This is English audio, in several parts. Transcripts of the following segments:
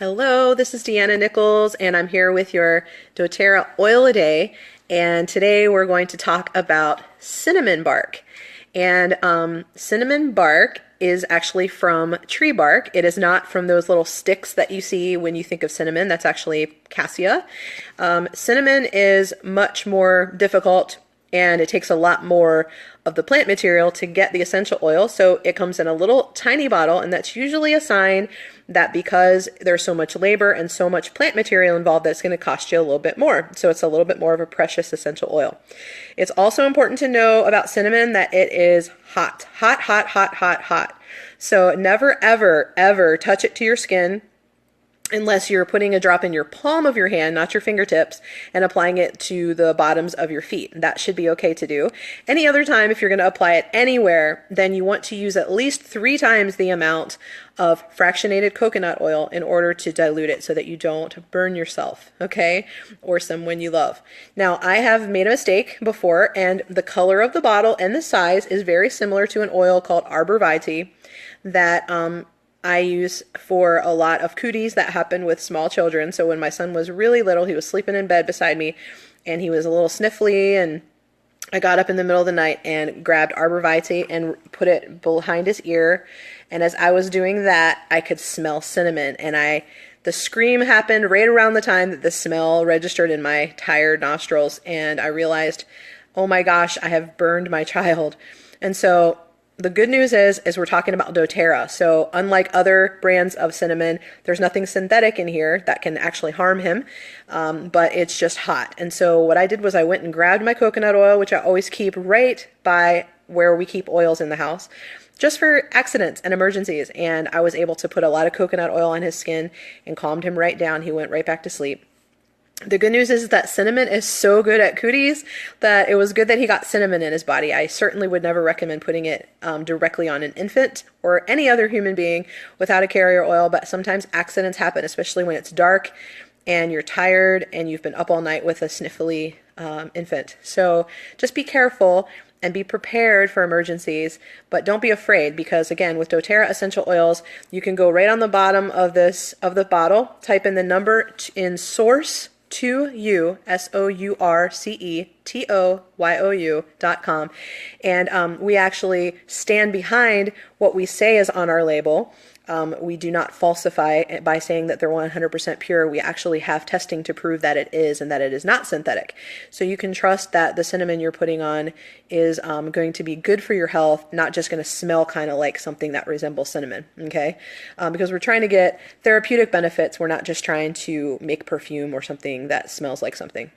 Hello, this is Deanna Nichols, and I'm here with your doTERRA Oil a Day. And today we're going to talk about cinnamon bark. And cinnamon bark is actually from tree bark. It is not from those little sticks that you see when you think of cinnamon. That's actually cassia. Cinnamon is much more difficult and it takes a lot more of the plant material to get the essential oil. So it comes in a little tiny bottle, and that's usually a sign that because there's so much labor and so much plant material involved, that it's going to cost you a little bit more. So it's a little bit more of a precious essential oil. It's also important to know about cinnamon that it is hot, hot, hot, hot, hot, hot. So never, ever, ever touch it to your skin unless you're putting a drop in your palm of your hand, not your fingertips, and applying it to the bottoms of your feet. That should be okay to do. Any other time, if you're going to apply it anywhere, then you want to use at least 3 times the amount of fractionated coconut oil in order to dilute it so that you don't burn yourself, okay, or someone you love. Now, I have made a mistake before, and the color of the bottle and the size is very similar to an oil called Arbor Vitae that I use for a lot of cooties that happen with small children. So when my son was really little, he was sleeping in bed beside me and he was a little sniffly, and I got up in the middle of the night and grabbed Arbor Vitae and put it behind his ear. And as I was doing that, I could smell cinnamon, and the scream happened right around the time that the smell registered in my tired nostrils, and I realized, oh my gosh, I have burned my child. And so the good news is we're talking about doTERRA. So unlike other brands of cinnamon, there's nothing synthetic in here that can actually harm him, but it's just hot. And so what I did was I went and grabbed my coconut oil, which I always keep right by where we keep oils in the house, just for accidents and emergencies. And I was able to put a lot of coconut oil on his skin and calmed him right down. He went right back to sleep. The good news is that cinnamon is so good at cooties that it was good that he got cinnamon in his body. I certainly would never recommend putting it directly on an infant or any other human being without a carrier oil, but sometimes accidents happen, especially when it's dark and you're tired and you've been up all night with a sniffly infant. So just be careful and be prepared for emergencies, but don't be afraid, because again, with doTERRA essential oils, you can go right on the bottom of the bottle, type in the number in source to you, sourcetoyou.com. And we actually stand behind what we say is on our label. We do not falsify by saying that they're 100% pure. We actually have testing to prove that it is and that it is not synthetic. So you can trust that the cinnamon you're putting on is going to be good for your health, not just going to smell kind of like something that resembles cinnamon, okay? Because we're trying to get therapeutic benefits. We're not just trying to make perfume or something that smells like something.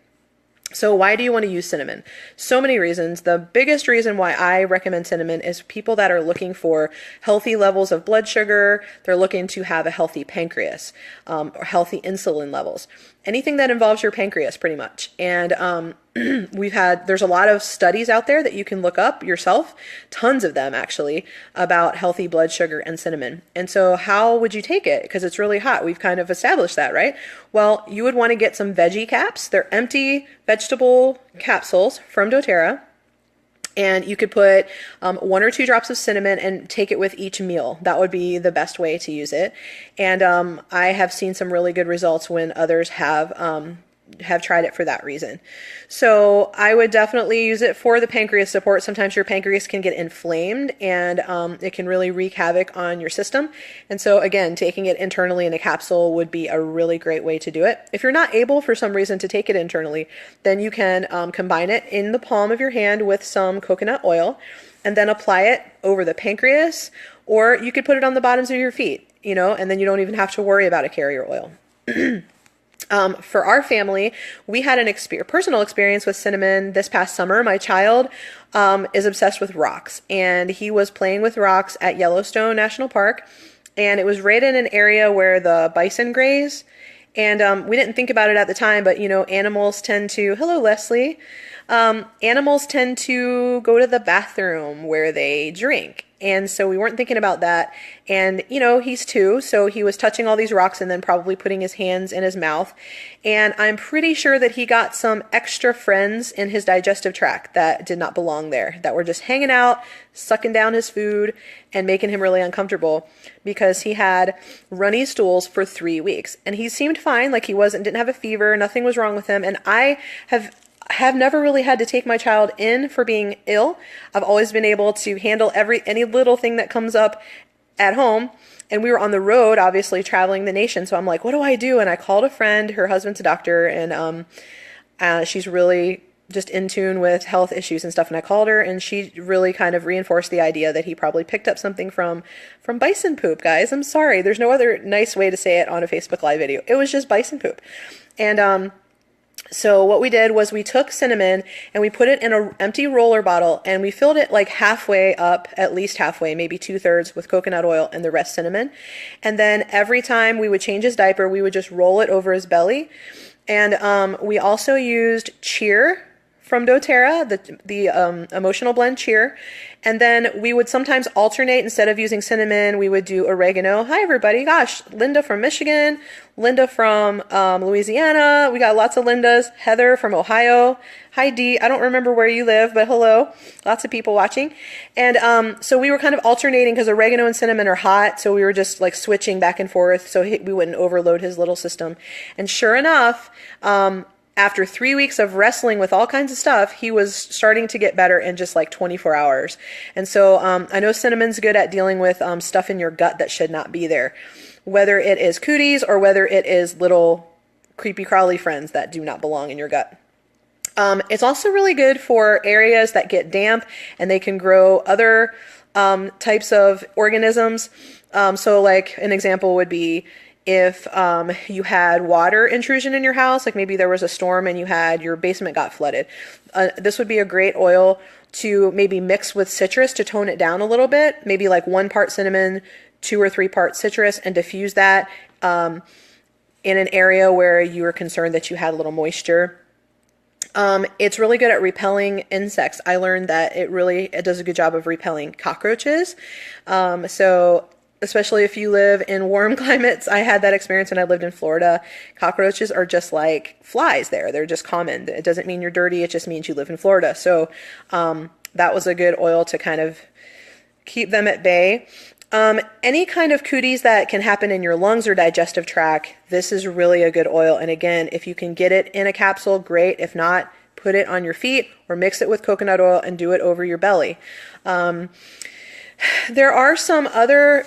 So why do you want to use cinnamon? So many reasons. The biggest reason why I recommend cinnamon is people that are looking for healthy levels of blood sugar. They're looking to have a healthy pancreas, or healthy insulin levels. Anything that involves your pancreas, pretty much. And there's a lot of studies out there that you can look up yourself, tons of them actually, about healthy blood sugar and cinnamon. And so how would you take it? Because it's really hot. We've kind of established that, right? Well, you would want to get some veggie caps. They're empty vegetable capsules from doTERRA. And you could put 1 or 2 drops of cinnamon and take it with each meal. That would be the best way to use it. And I have seen some really good results when others have tried it for that reason. So I would definitely use it for the pancreas support. Sometimes your pancreas can get inflamed and it can really wreak havoc on your system. And so again, taking it internally in a capsule would be a really great way to do it. If you're not able for some reason to take it internally, then you can combine it in the palm of your hand with some coconut oil and then apply it over the pancreas, or you could put it on the bottoms of your feet, and then you don't even have to worry about a carrier oil. For our family, we had an personal experience with cinnamon this past summer. My child is obsessed with rocks, and he was playing with rocks at Yellowstone National Park, and it was right in an area where the bison graze. And we didn't think about it at the time, but animals tend to, hello Leslie, animals tend to go to the bathroom where they drink. And so we weren't thinking about that. And, you know, he's 2, so he was touching all these rocks and then probably putting his hands in his mouth. And I'm pretty sure that he got some extra friends in his digestive tract that did not belong there, that were just hanging out, sucking down his food, and making him really uncomfortable because he had runny stools for 3 weeks. And he seemed fine, like he didn't have a fever, nothing was wrong with him. And I have never really had to take my child in for being ill. I've always been able to handle any little thing that comes up at home. And we were on the road, obviously traveling the nation. So I'm like, what do I do? And I called a friend, her husband's a doctor, and she's really just in tune with health issues and stuff. And I called her, and she really kind of reinforced the idea that he probably picked up something from bison poop, guys. I'm sorry. There's no other nice way to say it on a Facebook Live video. It was just bison poop. And so what we did was we took cinnamon and we put it in an empty roller bottle and we filled it like halfway up, at least halfway, maybe 2/3 with coconut oil and the rest cinnamon. And then every time we would change his diaper, we would just roll it over his belly. And we also used Cheer from doTERRA, the emotional blend Cheer. And then we would sometimes alternate. Instead of using cinnamon, we would do oregano. Hi, everybody. Gosh, Linda from Michigan, Linda from Louisiana. We got lots of Lindas. Heather from Ohio. Hi, Dee. I don't remember where you live, but hello. Lots of people watching. And so we were kind of alternating because oregano and cinnamon are hot. So we were just like switching back and forth so we wouldn't overload his little system. And sure enough, after 3 weeks of wrestling with all kinds of stuff, he was starting to get better in just like 24 hours. And so I know cinnamon's good at dealing with stuff in your gut that should not be there, whether it is cooties or whether it is little creepy crawly friends that do not belong in your gut. It's also really good for areas that get damp and they can grow other types of organisms. So like an example would be if you had water intrusion in your house, like maybe there was a storm and your basement got flooded. This would be a great oil to maybe mix with citrus to tone it down a little bit, maybe like 1 part cinnamon, 2 or 3 parts citrus, and diffuse that in an area where you were concerned that you had a little moisture. It's really good at repelling insects. I learned that it does a good job of repelling cockroaches. So especially if you live in warm climates. I had that experience when I lived in Florida. Cockroaches are just like flies there. They're just common. It doesn't mean you're dirty. It just means you live in Florida. So that was a good oil to kind of keep them at bay. Any kind of cooties that can happen in your lungs or digestive tract, this is really a good oil. And again, if you can get it in a capsule, great. If not, put it on your feet or mix it with coconut oil and do it over your belly. There are some other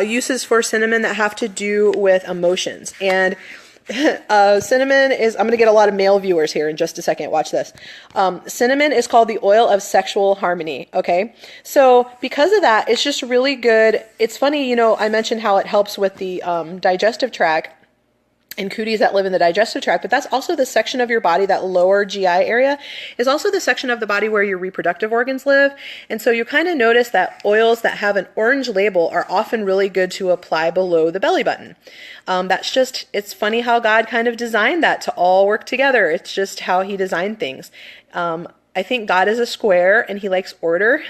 uses for cinnamon that have to do with emotions. And cinnamon is, I'm going to get a lot of male viewers here in just a second. Watch this. Cinnamon is called the oil of sexual harmony. Okay. So because of that, it's just really good. It's funny, I mentioned how it helps with the digestive tract and cooties that live in the digestive tract, but that's also the section of your body, that lower GI area is also the section of the body where your reproductive organs live. And so you kind of notice that oils that have an orange label are often really good to apply below the belly button. It's funny how God kind of designed that to all work together. It's just how he designed things. I think God is a square and he likes order.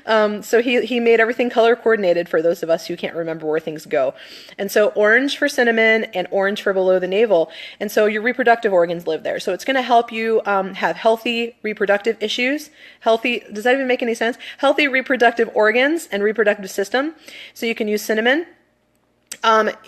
So he made everything color coordinated for those of us who can't remember where things go. And so orange for cinnamon and orange for below the navel. And so your reproductive organs live there. So it's going to help you have healthy reproductive issues. Does that even make any sense? Healthy reproductive organs and reproductive system. So you can use cinnamon. Ambiance.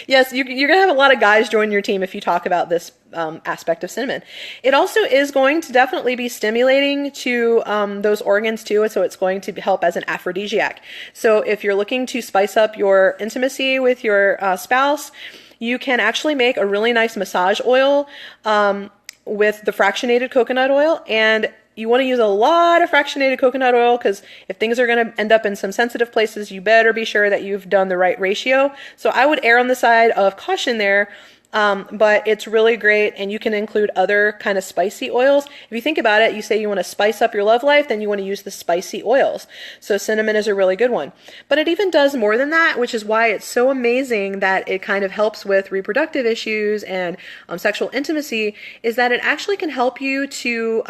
Yes, you're going to have a lot of guys join your team if you talk about this aspect of cinnamon. It also is going to definitely be stimulating to those organs too, so it's going to help as an aphrodisiac. So if you're looking to spice up your intimacy with your spouse, you can actually make a really nice massage oil with the fractionated coconut oil, and you want to use a lot of fractionated coconut oil because if things are going to end up in some sensitive places, you better be sure that you've done the right ratio. So I would err on the side of caution there But it's really great, and you can include other kind of spicy oils. If you think about it, you say you want to spice up your love life, then you want to use the spicy oils. So cinnamon is a really good one. But it even does more than that, which is why it's so amazing that it kind of helps with reproductive issues and sexual intimacy, is that it actually can help you to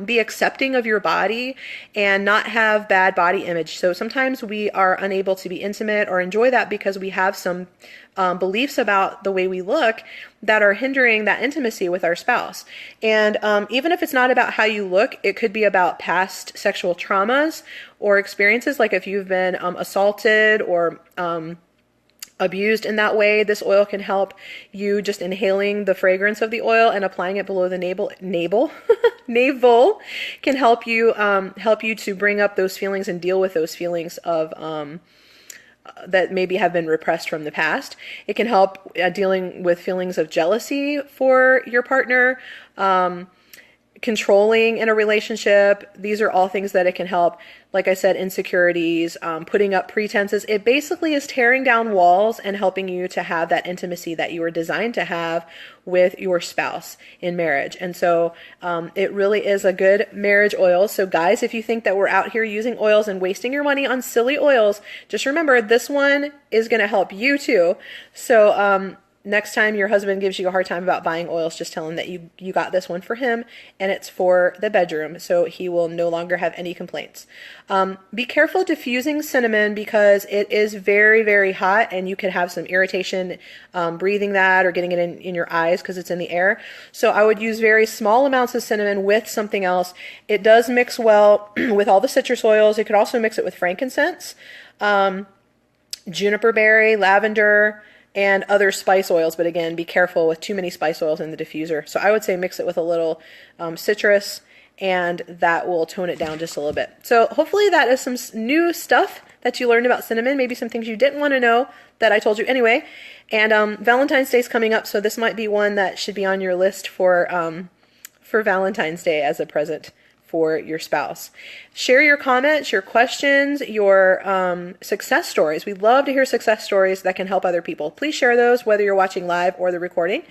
be accepting of your body and not have bad body image. So sometimes we are unable to be intimate or enjoy that because we have some beliefs about the way we look that are hindering that intimacy with our spouse. And even if it's not about how you look, it could be about past sexual traumas or experiences, like if you've been assaulted or abused in that way. This oil can help you, just inhaling the fragrance of the oil and applying it below the navel can help you to bring up those feelings and deal with those feelings of that maybe have been repressed from the past. It can help dealing with feelings of jealousy for your partner, controlling in a relationship. These are all things that it can help. Like I said, insecurities, putting up pretenses. It basically is tearing down walls and helping you to have that intimacy that you were designed to have with your spouse in marriage. And so it really is a good marriage oil. So guys, if you think that we're out here using oils and wasting your money on silly oils, just remember this one is going to help you too. So next time your husband gives you a hard time about buying oils, just tell him that you got this one for him and it's for the bedroom, so he will no longer have any complaints. Be careful diffusing cinnamon because it is very, very hot and you could have some irritation breathing that or getting it in your eyes because it's in the air. So I would use very small amounts of cinnamon with something else. It does mix well with all the citrus oils. You could also mix it with frankincense, juniper berry, lavender, and other spice oils. But again, be careful with too many spice oils in the diffuser. So I would say mix it with a little citrus, and that will tone it down just a little bit. So hopefully that is some new stuff that you learned about cinnamon, maybe some things you didn't want to know that I told you anyway. And Valentine's Day is coming up, so this might be one that should be on your list for Valentine's Day as a present for your spouse. Share your comments, your questions, your success stories. We love to hear success stories that can help other people. Please share those, whether you're watching live or the recording.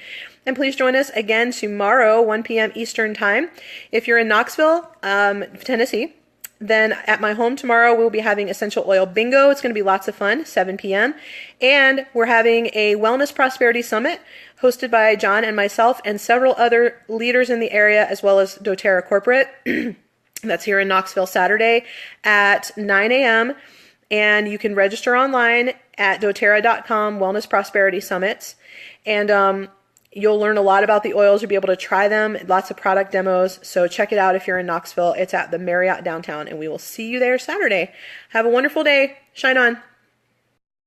And please join us again tomorrow, 1 p.m. Eastern Time. If you're in Knoxville, Tennessee, then at my home tomorrow, we'll be having Essential Oil Bingo. It's going to be lots of fun, 7 p.m. And we're having a Wellness Prosperity Summit hosted by John and myself and several other leaders in the area, as well as doTERRA Corporate. That's here in Knoxville, Saturday at 9 a.m. And you can register online at doTERRA.com, Wellness Prosperity Summits. And you'll learn a lot about the oils. You'll be able to try them, lots of product demos. So check it out if you're in Knoxville. It's at the Marriott downtown, and we will see you there Saturday. Have a wonderful day. Shine on.